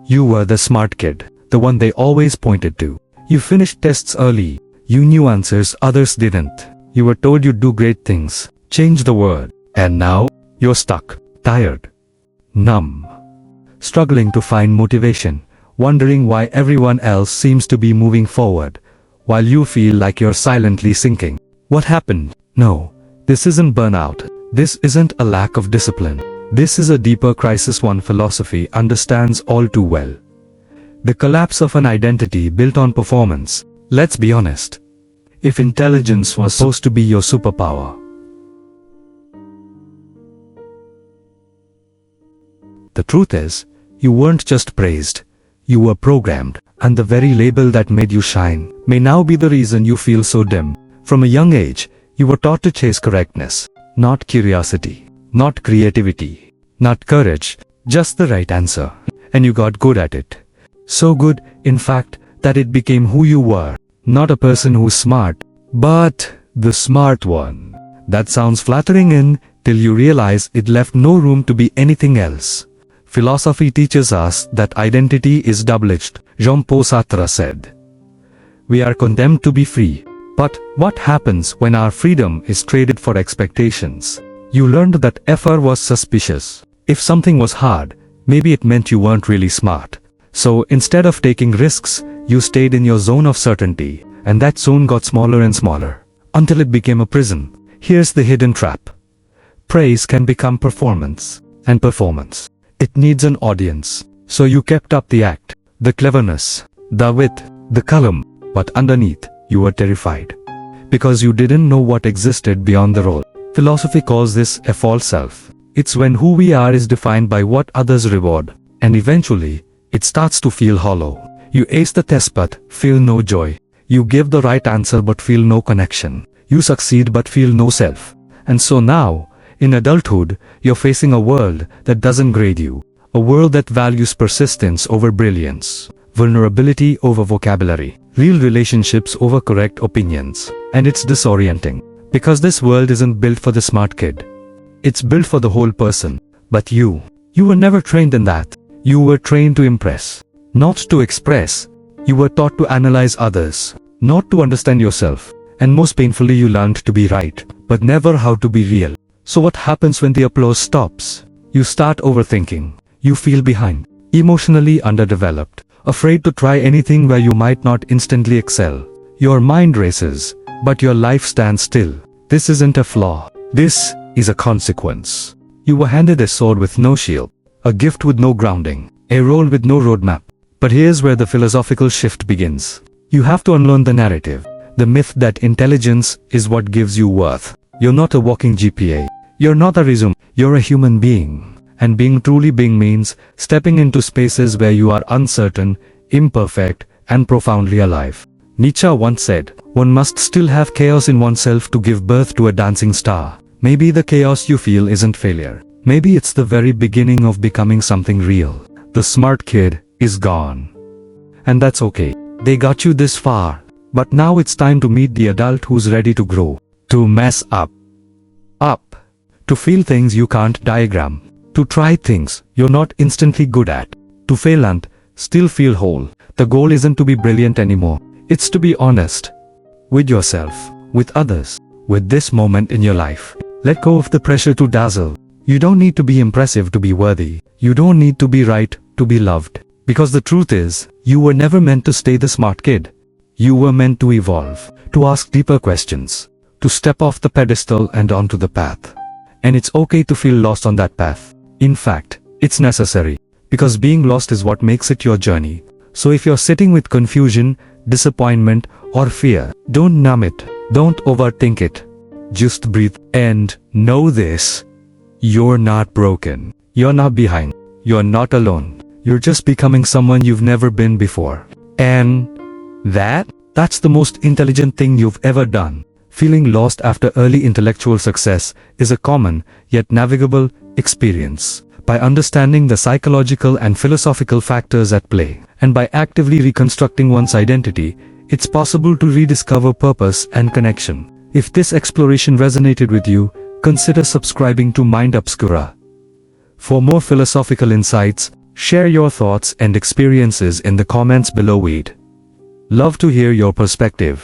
You were the smart kid, the one they always pointed to. You finished tests early. You knew answers others didn't. You were told you'd do great things, change the world. And now, you're stuck, tired, numb, struggling to find motivation, wondering why everyone else seems to be moving forward, while you feel like you're silently sinking. What happened? No, this isn't burnout. This isn't a lack of discipline. This is a deeper crisis one philosophy understands all too well. The collapse of an identity built on performance. Let's be honest. If intelligence was supposed to be your superpower, the truth is, you weren't just praised. You were programmed, and the very label that made you shine may now be the reason you feel so dim. From a young age, you were taught to chase correctness, not curiosity, not creativity, not courage, just the right answer. And you got good at it. So good, in fact, that it became who you were. Not a person who's smart, but the smart one. That sounds flattering till you realize it left no room to be anything else. Philosophy teaches us that identity is double-edged, Jean-Paul Sartre said. We are condemned to be free. But what happens when our freedom is traded for expectations? You learned that effort was suspicious. If something was hard, maybe it meant you weren't really smart. So instead of taking risks, you stayed in your zone of certainty, and that zone got smaller and smaller, until it became a prison. Here's the hidden trap. Praise can become performance, and performance, it needs an audience. So you kept up the act, the cleverness, the wit, the calm, but underneath, you were terrified. Because you didn't know what existed beyond the role. Philosophy calls this a false self. It's when who we are is defined by what others reward, and eventually, it starts to feel hollow. You ace the test but feel no joy. You give the right answer but feel no connection. You succeed but feel no self. And so now, in adulthood, you're facing a world that doesn't grade you. A world that values persistence over brilliance, vulnerability over vocabulary, real relationships over correct opinions. And it's disorienting. Because this world isn't built for the smart kid. It's built for the whole person. But you were never trained in that. You were trained to impress, not to express. You were taught to analyze others, not to understand yourself. And most painfully, you learned to be right, but never how to be real. So what happens when the applause stops? You start overthinking. You feel behind, emotionally underdeveloped, afraid to try anything where you might not instantly excel. Your mind races, but your life stands still. This isn't a flaw. This is a consequence. You were handed a sword with no shield, a gift with no grounding, a role with no roadmap. But here's where the philosophical shift begins. You have to unlearn the narrative, the myth that intelligence is what gives you worth. You're not a walking GPA. You're not a resume. You're a human being. And being truly being means stepping into spaces where you are uncertain, imperfect, and profoundly alive. Nietzsche once said, one must still have chaos in oneself to give birth to a dancing star. Maybe the chaos you feel isn't failure. Maybe it's the very beginning of becoming something real. The smart kid is gone. And that's okay. They got you this far. But now it's time to meet the adult who's ready to grow. To mess up. To feel things you can't diagram. To try things you're not instantly good at. To fail and still feel whole. The goal isn't to be brilliant anymore. It's to be honest. With yourself. With others. With this moment in your life. Let go of the pressure to dazzle. You don't need to be impressive to be worthy. You don't need to be right to be loved. Because the truth is, you were never meant to stay the smart kid. You were meant to evolve. To ask deeper questions. To step off the pedestal and onto the path. And it's okay to feel lost on that path. In fact, it's necessary. Because being lost is what makes it your journey. So if you're sitting with confusion, disappointment, or fear, don't numb it. Don't overthink it. Just breathe. And know this. You're not broken. You're not behind. You're not alone. You're just becoming someone you've never been before. And that's the most intelligent thing you've ever done. Feeling lost after early intellectual success is a common, yet navigable, experience. By understanding the psychological and philosophical factors at play, and by actively reconstructing one's identity, it's possible to rediscover purpose and connection. If this exploration resonated with you, consider subscribing to Mind Obscura. For more philosophical insights, Share your thoughts and experiences in the comments below. We'd love to hear your perspective.